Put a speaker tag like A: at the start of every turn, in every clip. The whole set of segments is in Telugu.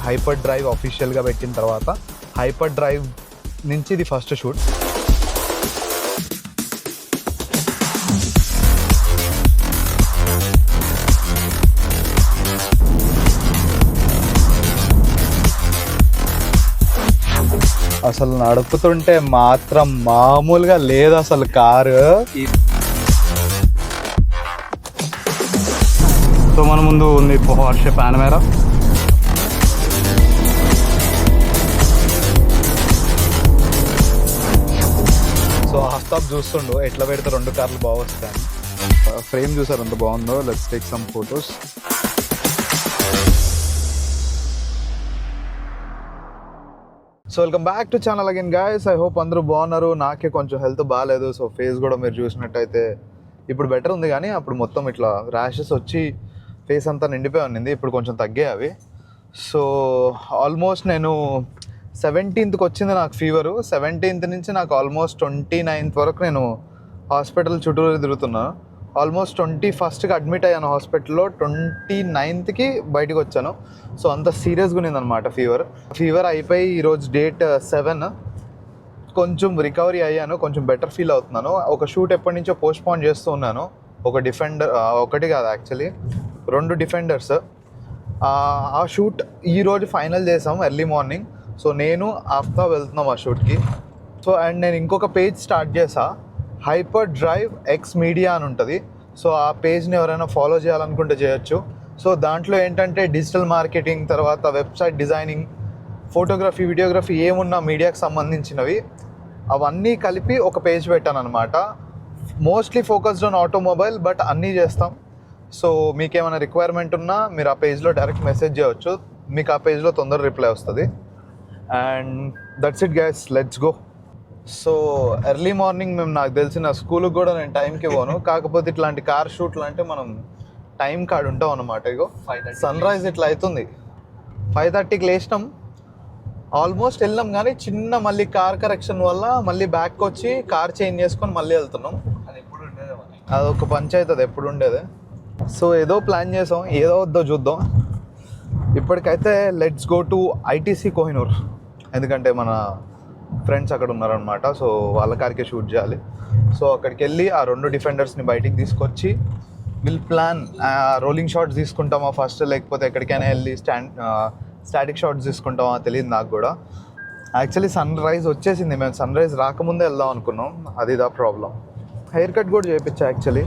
A: హైపర్ డ్రైవ్ అఫీషియల్గా పెట్టిన తర్వాత హైపర్ డ్రైవ్ నుంచి ఇది ఫస్ట్ షూట్. అసలు నడుపుతుంటే మాత్రం మామూలుగా లేదు అసలు కారు. సో మన ముందు ఉంది పోర్షే పానమేరా. సో ఆఫ్తాబ్ చూస్తుండు ఎట్లా పెడితే 2 కార్లు బాగా వస్తాయి. ఫ్రేమ్ చూసారు ఎంత బాగుందో. Let's take some photos. So welcome back to channel again guys. I hope అందరూ బాగున్నారు. నాకే కొంచెం హెల్త్ బాగాలేదు. సో ఫేస్ కూడా మీరు చూసినట్టయితే ఇప్పుడు బెటర్ ఉంది, కానీ అప్పుడు మొత్తం ఇట్లా ర్యాషెస్ వచ్చి ఫేస్ అంతా నిండిపోయి ఉన్నింది. ఇప్పుడు కొంచెం తగ్గాయి అవి. సో ఆల్మోస్ట్ నేను 17th వచ్చింది నాకు ఫీవరు. 17th నుంచి నాకు ఆల్మోస్ట్ 29th వరకు నేను హాస్పిటల్ చుట్టూరు తిరుగుతున్నాను. ఆల్మోస్ట్ 21st అడ్మిట్ అయ్యాను హాస్పిటల్లో. 29th బయటకు వచ్చాను. సో అంత సీరియస్గా ఉన్నిందనమాట ఫీవర్ అయిపోయి ఈరోజు డేట్ 7. కొంచెం రికవరీ అయ్యాను, కొంచెం బెటర్ ఫీల్ అవుతున్నాను. ఒక షూట్ ఎప్పటి నుంచో పోస్ట్పోన్ చేస్తూ ఉన్నాను. ఒక డిఫెండర్, ఒకటి కాదు యాక్చువల్లీ 2 డిఫెండర్స్. ఆ షూట్ ఈరోజు ఫైనల్ చేసాం ఎర్లీ మార్నింగ్. సో నేను ఆఫ్తాబ్ వెళ్తున్నాం ఆ షూట్కి. సో అండ్ నేను ఇంకొక పేజ్ స్టార్ట్ చేసా, హైపర్ డ్రైవ్ ఎక్స్ మీడియా అని ఉంటుంది. సో ఆ పేజ్ని ఎవరైనా ఫాలో చేయాలనుకుంటే చేయొచ్చు. సో దాంట్లో ఏంటంటే డిజిటల్ మార్కెటింగ్, తర్వాత వెబ్సైట్ డిజైనింగ్, ఫోటోగ్రఫీ, వీడియోగ్రఫీ ఏమున్నా మీడియాకి సంబంధించినవి అవన్నీ కలిపి ఒక పేజ్ పెట్టాను అనమాట. Mostly focused on automobile, but అన్నీ చేస్తాం. సో మీకు ఏమైనా రిక్వైర్మెంట్ ఉన్నా మీరు ఆ పేజ్లో డైరెక్ట్ మెసేజ్ చేయవచ్చు. మీకు ఆ పేజ్లో తొందరగా రిప్లై వస్తుంది. And that's it guys, let's go. So early morning మేము, నాకు తెలిసిన స్కూల్కి కూడా నేను టైంకి పోను. కాకపోతే ఇట్లాంటి కార్ షూట్లు అంటే మనం టైం కాడ ఉంటాం అనమాట. ఇగో సన్ రైజ్ ఇట్లా అవుతుంది. 5:30కి లేచినాం, ఆల్మోస్ట్ వెళ్ళాం, కానీ చిన్న మళ్ళీ కార్ కరెక్షన్ వల్ల మళ్ళీ బ్యాక్ వచ్చి కార్ చేంజ్ చేసుకొని మళ్ళీ వెళ్తున్నాం. అదొక పంచాయతీ, అది ఎప్పుడు ఉండేది. సో ఏదో ప్లాన్ చేసాం, ఏదో వద్దో చూద్దాం. ఇప్పటికైతే let's go to ITC Kohinoor, ఎందుకంటే మన ఫ్రెండ్స్ అక్కడ ఉన్నారనమాట. సో వాళ్ళ కార్కే షూట్ చేయాలి. సో అక్కడికి వెళ్ళి ఆ 2 డిఫెండర్స్ని బయటికి తీసుకొచ్చి విల్ ప్లాన్. రోలింగ్ షాట్స్ తీసుకుంటామా ఫస్ట్, లేకపోతే ఎక్కడికైనా వెళ్ళి స్టాటిక్ షాట్స్ తీసుకుంటామా తెలియదు నాకు కూడా. యాక్చువల్లీ సన్ రైజ్ వచ్చేసింది, మేము సన్ రైజ్ రాకముందే వెళ్దాం అనుకున్నాం. అది దా ప్రాబ్లం. హెయిర్ కట్ కూడా చేయించా యాక్చువల్లీ,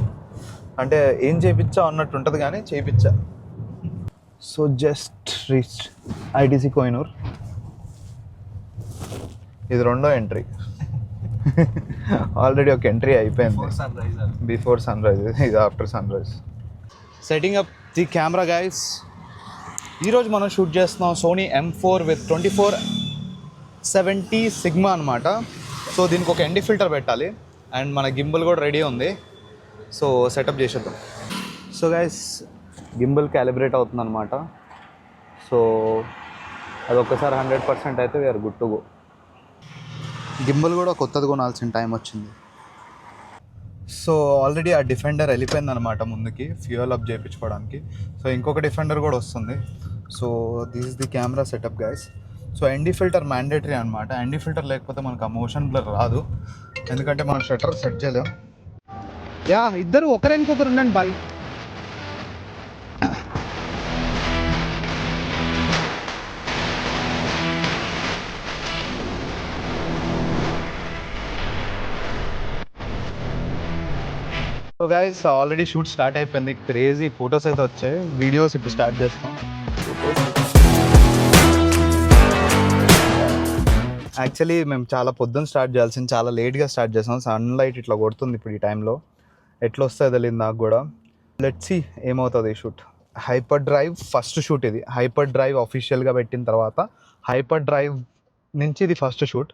A: అంటే ఏం చేయించా అన్నట్టు ఉంటుంది, కానీ చేయించా. So just reach ITC Kohinoor. ఇది 2వ ఎంట్రీ. ఆల్రెడీ ఒక ఎంట్రీ అయిపోయింది బిఫోర్ సన్ రైజ్, ఇది after sunrise. Setting up the camera guys. ఈరోజు మనం షూట్ చేస్తున్నాం సోనీ M4 విత్ 2470 సిగ్మా అనమాట. సో దీనికి ఒక ND ఫిల్టర్ పెట్టాలి, అండ్ మన గింబల్ కూడా రెడీ ఉంది. సో సెటప్ చేసేద్దాం. సో గైస్ గింబల్ క్యాలిబ్రేట్ అవుతుంది అనమాట. సో అది ఒక్కసారి 100% అయితే we're good to go. Gimbal కూడా కొత్తది కొనాల్సిన టైం వచ్చింది. సో ఆల్రెడీ ఆ డిఫెండర్ వెళ్ళిపోయింది అనమాట ముందుకి, ఫ్యూయల్ అప్ చేయించుకోవడానికి. సో ఇంకొక డిఫెండర్ కూడా వస్తుంది. So this is the camera setup guys. So ND filter mandatory అనమాట. ND ఫిల్టర్ లేకపోతే మనకు ఆ మోషన్ బ్లర్ రాదు, ఎందుకంటే మనం షట్టర్ సెట్ చేయలేం. యా ఇద్దరు ఒకరికొకరు ఉండండి bye. So guys already shoot start అయిపోయింది. క్రేజీ ఫొటోస్ అయితే వచ్చాయి. వీడియోస్ ఇప్పుడు స్టార్ట్ చేస్తాం. యాక్చువల్లీ మేము చాలా పొద్దున్న స్టార్ట్ చేయాల్సింది, చాలా లేట్గా స్టార్ట్ చేసాం. సన్లైట్ ఇట్లా కొడుతుంది ఇప్పుడు ఈ టైంలో. ఎట్లా వస్తుంది తెలియదు నాకు కూడా. లెట్స్ సీ ఏమవుతుంది ఈ shoot. Hyper drive first shoot ఇది. హైపర్ డ్రైవ్ అఫీషియల్గా పెట్టిన తర్వాత హైపర్ డ్రైవ్ నుంచి ఇది first shoot.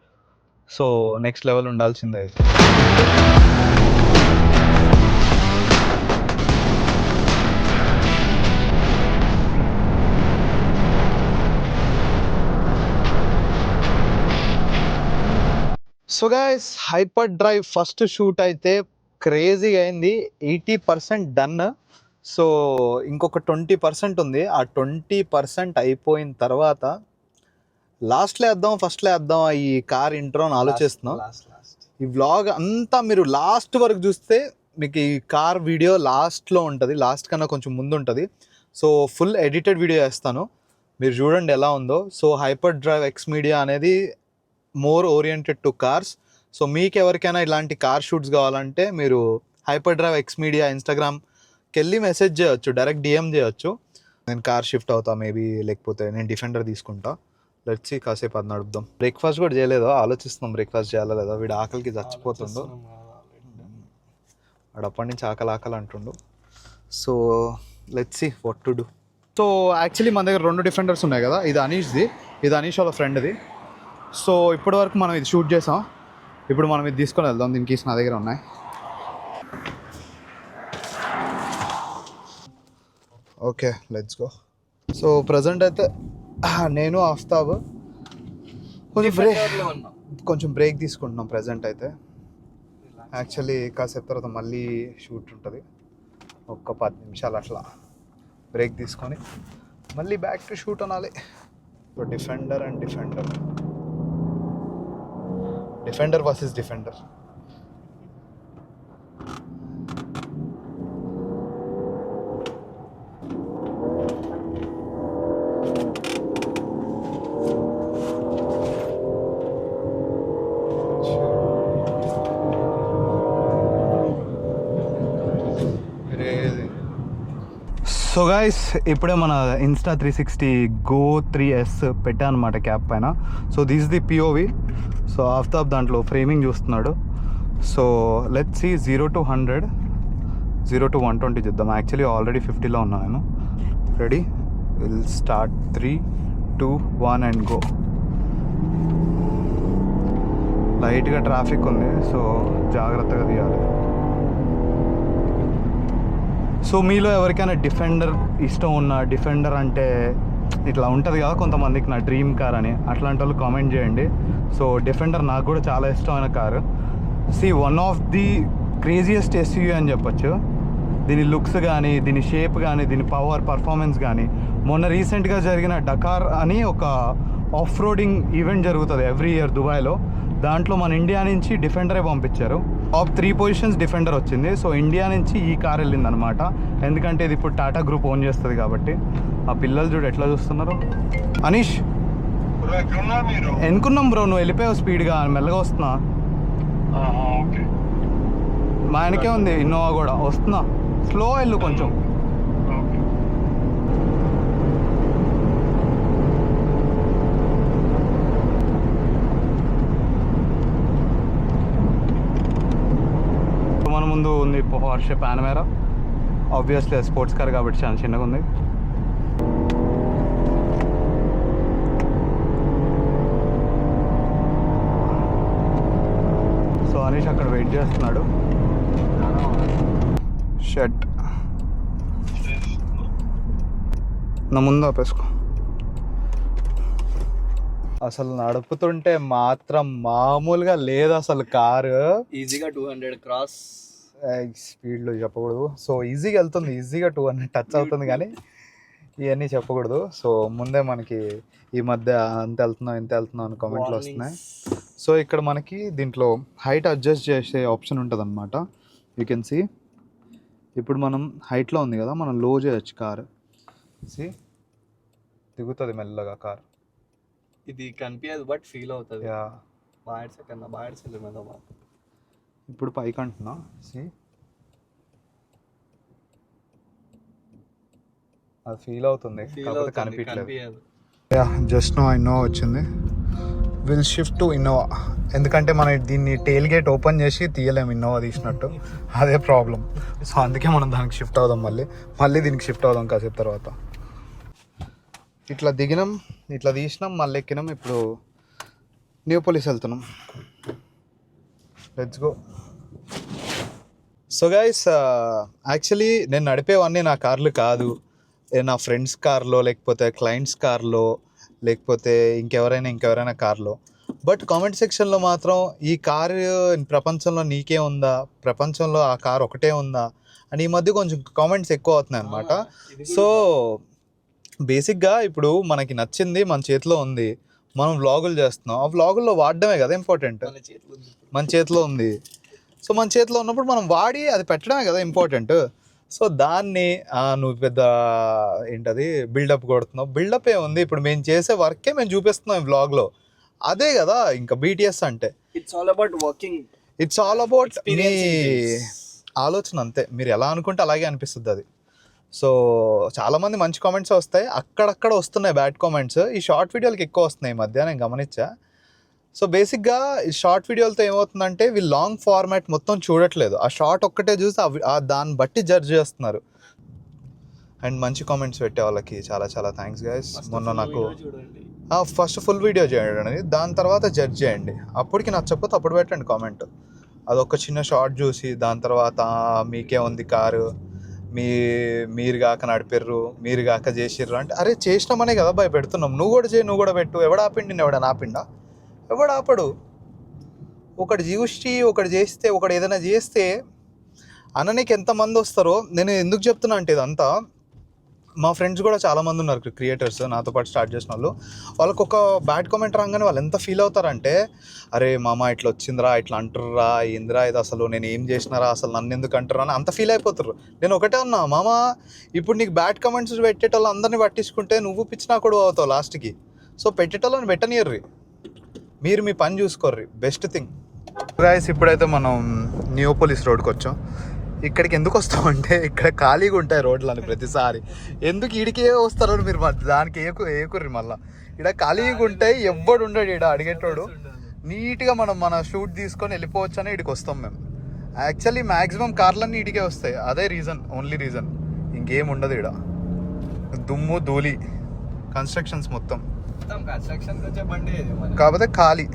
A: So next level ఉండాల్సిందే. So guys hyper drive first shoot అయితే క్రేజీ అయింది. 80% డన్. సో ఇంకొక 20% ఉంది. ఆ 20% అయిపోయిన తర్వాత లాస్ట్లో వేద్దాం ఫస్ట్లో వేద్దాం ఈ కార్ ఇంట్రో అని ఆలోచిస్తున్నాం. ఈ వ్లాగ్ అంతా మీరు లాస్ట్ వరకు చూస్తే మీకు ఈ కార్ వీడియో లాస్ట్లో ఉంటుంది, లాస్ట్ కన్నా కొంచెం ముందు ఉంటుంది. సో ఫుల్ ఎడిటెడ్ వీడియో వేస్తాను, మీరు చూడండి ఎలా ఉందో. So hyper drive X media అనేది more oriented to cars. So మీకు ఎవరికైనా ఇలాంటి కార్ షూట్స్ కావాలంటే మీరు హైపర్ డ్రైవ్ ఎక్స్ మీడియా ఇన్స్టాగ్రామ్కి వెళ్ళి మెసేజ్ చేయొచ్చు, డైరెక్ట్ డిఎం చేయొచ్చు. నేను కార్ షిఫ్ట్ అవుతా మేబీ, లేకపోతే నేను డిఫెండర్ తీసుకుంటా. లెట్స్ కాసేపు అది నడుపుదాం. బ్రేక్ఫాస్ట్ కూడా చేయలేదో, ఆలోచిస్తున్నాం బ్రేక్ఫాస్ట్ చేయాలా లేదా. వీడు ఆకలికి చచ్చిపోతుండు, వాడు అప్పటి నుంచి ఆకలి అంటుండు. So let's see what to do. So actually మన దగ్గర 2 డిఫెండర్స్ ఉన్నాయి కదా, ఇది అనీష్ది, ఇది అనీష్ వాళ్ళ ఫ్రెండ్ది. సో ఇప్పటి వరకు మనం ఇది షూట్ చేసాం, ఇప్పుడు మనం ఇది తీసుకొని వెళ్దాం. దీనికి నా దగ్గర ఉన్నాయి. Okay let's go. So present అయితే నేను ఆఫ్తాబ్ కొంచెం బ్రేక్ తీసుకుంటున్నాం ప్రజెంట్ అయితే. యాక్చువల్లీ కాసేపు తర్వాత మళ్ళీ షూట్ ఉంటుంది, ఒక్క 10 నిమిషాలు అట్లా బ్రేక్ తీసుకొని మళ్ళీ బ్యాక్ టు షూట్ అనాలి. So defender and defender versus defender. So guys ఇప్పుడే మన ఇన్స్టా 360 గో 3S పెట్టా అనమాట క్యాప్ పైన. So this the POV. So Aftab దాంట్లో ఫ్రేమింగ్ చూస్తున్నాడు. So let's see 0 to 100, 0 to 120 చూద్దాం. యాక్చువల్లీ ఆల్రెడీ 50లో ఉన్నా నేను. Ready, will start 3, 2, 1 and go. లైట్గా ట్రాఫిక్ ఉంది, సో జాగ్రత్తగా తీయాలి. సో మీలో ఎవరికైనా డిఫెండర్ ఇష్టం ఉన్న, డిఫెండర్ అంటే ఇట్లా ఉంటుంది కదా కొంతమందికి నా డ్రీమ్ కార్ అని, అట్లాంటి వాళ్ళు కామెంట్ చేయండి. సో డిఫెండర్ నాకు కూడా చాలా ఇష్టమైన car. One of the craziest SUV అని చెప్పొచ్చు. దీని లుక్స్ కానీ, దీని షేప్ కానీ, దీని పర్ఫార్మెన్స్ కానీ. మొన్న రీసెంట్గా జరిగిన డకార్ అని ఒక ఆఫ్ రోడింగ్ ఈవెంట్ జరుగుతుంది ఎవ్రీ ఇయర్ దుబాయ్లో. దాంట్లో మన ఇండియా నుంచి డిఫెండరే పంపించారు. టాప్ 3 పొజిషన్స్ డిఫెండర్ వచ్చింది. సో ఇండియా నుంచి ఈ కార్ వెళ్ళిందనమాట, ఎందుకంటే ఇది ఇప్పుడు టాటా గ్రూప్ ఓన్ చేస్తుంది కాబట్టి. ఆ పిల్లలు చూడు ఎట్లా చూస్తున్నారు. అనీష్ ఎనుకున్నాం బ్రో, నువ్వు వెళ్ళిపోయావు స్పీడ్గా, మెల్లగా వస్తున్నా. మా ఆయనకే ఉంది ఇన్నోవా కూడా, వస్తున్నా స్లో వెళ్ళు కొంచెం. మన ముందు ఉంది పోర్షే పానమేరా. ఆబ్వియస్లీ స్పోర్ట్స్ కార్ కాబట్టి చాలా చిన్నగా ఉంది. సో అనీష్ అక్కడ వెయిట్ చేస్తున్నాడు. షర్ట్ నా ముందు ఆపేసుకో. అసలు నడుపుతుంటే మాత్రం మామూలుగా లేదు అసలు కారు.
B: ఈజీగా 200 క్రాస్
A: స్పీడ్లో చెప్పకూడదు. సో ఈజీగా వెళ్తుంది, ఈజీగా 200 టచ్ అవుతుంది, కానీ ఇవన్నీ చెప్పకూడదు. సో ముందే మనకి ఈ మధ్య అంత వెళ్తున్నాం ఇంత వెళ్తున్నాం అని కామెంట్లు వస్తున్నాయి. సో ఇక్కడ మనకి దీంట్లో హైట్ అడ్జస్ట్ చేసే ఆప్షన్ ఉంటుంది అనమాట. యూ కెన్ సీ ఇప్పుడు మనం హైట్లో ఉంది కదా, మనం లో చేయొచ్చు కారు. సి దిగుతుంది మెల్లగా కార్.
B: ఇది కనిపించదు బట్ ఫీల్ అవుతుంది.
A: ఇప్పుడు పైకి అంటున్నా. సి అది ఫీల్ అవుతుంది, కాకపోతే కనిపించలేదు. జస్ట్ నో ఇన్నోవా వచ్చింది. విల్ షిఫ్ట్ టు ఇన్నోవా, ఎందుకంటే మనం దీన్ని టెయిల్ గేట్ ఓపెన్ చేసి తీయలేము ఇన్నోవా తీసినట్టు, అదే ప్రాబ్లం. సో అందుకే మనం దానికి షిఫ్ట్ అవుదాం, మళ్ళీ దీనికి షిఫ్ట్ అవుదాం కాసేపు తర్వాత. ఇట్లా దిగినాం, ఇట్లా తీసినాం, మళ్ళీ ఎక్కినాం. ఇప్పుడు న్యూ పోలీస్ వెళ్తున్నాం. Let's go. So guys actually నేను నడిపేవన్నీ నా కార్లు కాదు, నా ఫ్రెండ్స్ కార్లో, లేకపోతే క్లయింట్స్ కార్లో, లేకపోతే ఇంకెవరైనా కార్లో. బట్ కామెంట్ సెక్షన్లో మాత్రం ఈ కారు ప్రపంచంలో నీకే ఉందా, ప్రపంచంలో ఆ కారు ఒకటే ఉందా అండ్ ఈ మధ్య కొంచెం కామెంట్స్ ఎక్కువ అవుతున్నాయి అనమాట. సో బేసిక్గా ఇప్పుడు మనకి నచ్చింది మన చేతిలో ఉంది, మనం వ్లాగులు చేస్తున్నాం, ఆ వ్లాగుల్లో వాడడమే కదా ఇంపార్టెంట్. మన చేతిలో ఉంది, సో మన చేతిలో ఉన్నప్పుడు మనం వాడి అది పెట్టడమే కదా ఇంపార్టెంట్. సో దాన్ని నువ్వు పెద్ద ఏంటది బిల్డప్ కొడుతున్నావు, బిల్డప్ ఏముంది, ఇప్పుడు మేము చేసే వర్కే మేము చూపిస్తున్నాం ఈ వ్లాగ్లో, అదే కదా ఇంకా బీటీఎస్ అంటే.
B: It's all about working,
A: it's all about me ఆలోచన, అంతే. మీరు ఎలా అనుకుంటే అలాగే అనిపిస్తుంది అది. సో చాలామంది మంచి కామెంట్స్ వస్తాయి, అక్కడక్కడ వస్తున్నాయి బ్యాడ్ కామెంట్స్. ఈ షార్ట్ వీడియోలకి ఎక్కువ వస్తున్నాయి ఈ మధ్య, నేను గమనించా. సో బేసిక్గా ఈ షార్ట్ వీడియోలతో ఏమవుతుందంటే వీళ్ళు లాంగ్ ఫార్మాట్ మొత్తం చూడట్లేదు, ఆ షార్ట్ ఒక్కటే చూసి దాన్ని బట్టి జడ్జ్ చేస్తున్నారు. అండ్ మంచి కామెంట్స్ పెట్టే వాళ్ళకి చాలా చాలా థ్యాంక్స్ గైస్. మొన్న నాకు ఫస్ట్ ఫుల్ వీడియో చేయండి, దాని తర్వాత జడ్జ్ చేయండి, అప్పటికి నచ్చకపోతే అప్పుడు పెట్టండి కామెంట్. అదొక చిన్న షార్ట్ చూసి దాని తర్వాత మీకే ఉంది కారు, మీరు కాక నడిపిర్రు, మీరు కాక చేసిర్రు అంటే, అరే చేసినామనే కదా బాయ్ పెడుతున్నాం, నువ్వు కూడా చేయి, నువ్వు కూడా పెట్టు. ఎవడు ఆపిండి, నేను ఎవడని ఆపిండా? ఎవడు ఆపడు. ఒకటి చూసి ఒకటి చేస్తే, ఒకటి ఏదైనా చేస్తే అననీకి ఎంతమంది వస్తారో. నేను ఎందుకు చెప్తున్నా అంటే ఇదంతా, మా ఫ్రెండ్స్ కూడా చాలామంది ఉన్నారు క్రియేటర్స్ నాతో పాటు స్టార్ట్ చేసిన వాళ్ళు. వాళ్ళకు ఒక బ్యాడ్ కామెంట్ రాగానే వాళ్ళు ఎంత ఫీల్ అవుతారంటే, అరే మామ ఇట్లా వచ్చిందిరా, ఇట్లా అంటుర్రా, ఏందిరా ఇది, అసలు నేను ఏం చేసినారా, అసలు నన్ను ఎందుకు అంటారా అని అంత ఫీల్ అయిపోతారు. నేను ఒకటే ఉన్నా, మామ ఇప్పుడు నీకు బ్యాడ్ కామెంట్స్ పెట్టేటోళ్ళు అందరినీ పట్టించుకుంటే నువ్వు పిచ్చినా కూడా అవుతావు లాస్ట్కి. సో పెట్టేటోళ్ళని పెట్టనియర్రి, మీరు మీ పని చూసుకోర్రి, బెస్ట్ థింగ్. గైస్ ఇప్పుడైతే మనం నియోపోలిస్ రోడ్కి వచ్చాం. ఇక్కడికి ఎందుకు వస్తామంటే ఇక్కడ ఖాళీగా ఉంటాయి రోడ్లని ప్రతిసారి, ఎందుకు ఈడికే వస్తారో మీరు దానికి ఏకుర్రి మళ్ళీ. ఇక్కడ ఖాళీగా ఉంటాయి, ఎవ్వడు ఉండడు ఇక్కడ అడిగేటోడు. నీట్గా మన షూట్ తీసుకొని వెళ్ళిపోవచ్చు అని ఇక్కడికి వస్తాం మేము. యాక్చువల్లీ మ్యాక్సిమం కార్లన్నీ ఇడికే వస్తాయి, అదే రీజన్, ఓన్లీ రీజన్, ఇంకేం ఉండదు ఇక్కడ. దుమ్ము ధూళి, కన్స్ట్రక్షన్స్ మొత్తం, కాకపోతే ఖాళీ.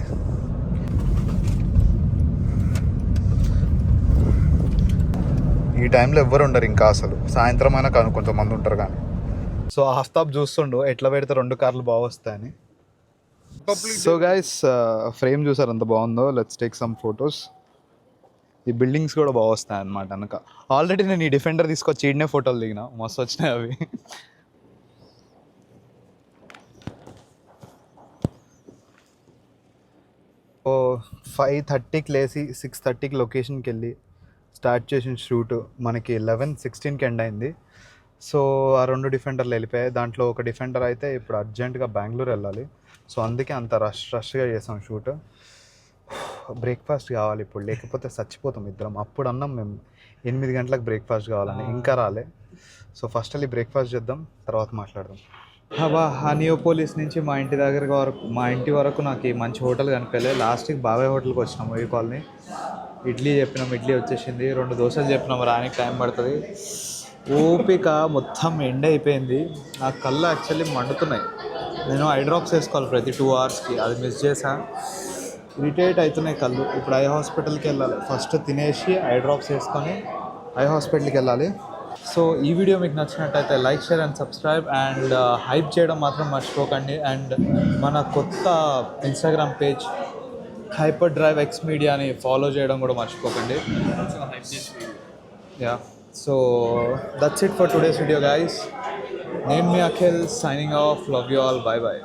A: ఈ టైంలో ఎవ్వరు ఉండరు ఇంకా, అసలు సాయంత్రం అయినా కానీ కొంతమంది ఉంటారు కానీ. సో ఆఫ్తాబ్ చూస్తుండు ఎట్లా పెడితే 2 కార్లు బాగా వస్తాయని. సో గైస్ ఫ్రేమ్ చూసారు ఎంత బాగుందో, లెట్స్ టేక్ సమ్ ఫొటోస్. ఈ బిల్డింగ్స్ కూడా బాగా వస్తాయి అన్నమాట వెనక. ఆల్రెడీ నేను ఈ డిఫెండర్ తీసుకొచ్చి ఈడనే ఫోటోలు దిగిన, మస్తు వచ్చినాయి అవి. ఓ 5:30కి లేచి 6:30కి లొకేషన్కి వెళ్ళి స్టార్ట్ చేసిన షూట్ మనకి 11:16కి ఎండ్ అయింది. సో ఆ 2 డిఫెండర్లు వెళ్ళిపోయాయి. దాంట్లో ఒక డిఫెండర్ అయితే ఇప్పుడు అర్జెంటుగా బెంగళూరు వెళ్ళాలి. సో అందుకే అంత రష్గా చేసాం షూట్. బ్రేక్ఫాస్ట్ కావాలి ఇప్పుడు, లేకపోతే చచ్చిపోతాం ఇద్దరం. అప్పుడు అన్నాం మేము 8 గంటలకు బ్రేక్ఫాస్ట్ కావాలని, ఇంకా రాలే. సో ఫస్ట్ వెళ్ళి బ్రేక్ఫాస్ట్ చేద్దాం, తర్వాత మాట్లాడదాం. ఆ నియోపోలిస్ నుంచి మా ఇంటి వరకు నాకు మంచి హోటల్ కనిపించలేదు. లాస్ట్కి బాబాయ్ హోటల్కి వచ్చినాం, ఈ కాలనీ. ఇడ్లీ చెప్పినాం, ఇడ్లీ వచ్చేసింది. 2 దోశలు చెప్పినాం, రానికి టైం పడుతుంది. ఓపిక మొత్తం ఎండ్ అయిపోయింది. నా కళ్ళు యాక్చువల్లీ మండుతున్నాయి. నేను ఐ డ్రాప్స్ వేసుకోవాలి ప్రతి 2 అవర్స్కి, అది మిస్ చేసా. ఇరిటేట్ అవుతున్నాయి కళ్ళు. ఇప్పుడు ఐ హాస్పిటల్కి వెళ్ళాలి, ఫస్ట్ తినేసి ఐ డ్రాప్స్ వేసుకొని ఐ హాస్పిటల్కి వెళ్ళాలి. సో ఈ వీడియో మీకు నచ్చినట్టయితే like, share and subscribe, and hype చేయడం మాత్రం మర్చిపోకండి. అండ్ మన కొత్త Instagram page hyper drive X మీడియాని ఫాలో చేయడం కూడా మర్చిపోకండి. Yeah, so that's it for today's video guys. నేను మీ Akhil, signing off. Love you all, bye by.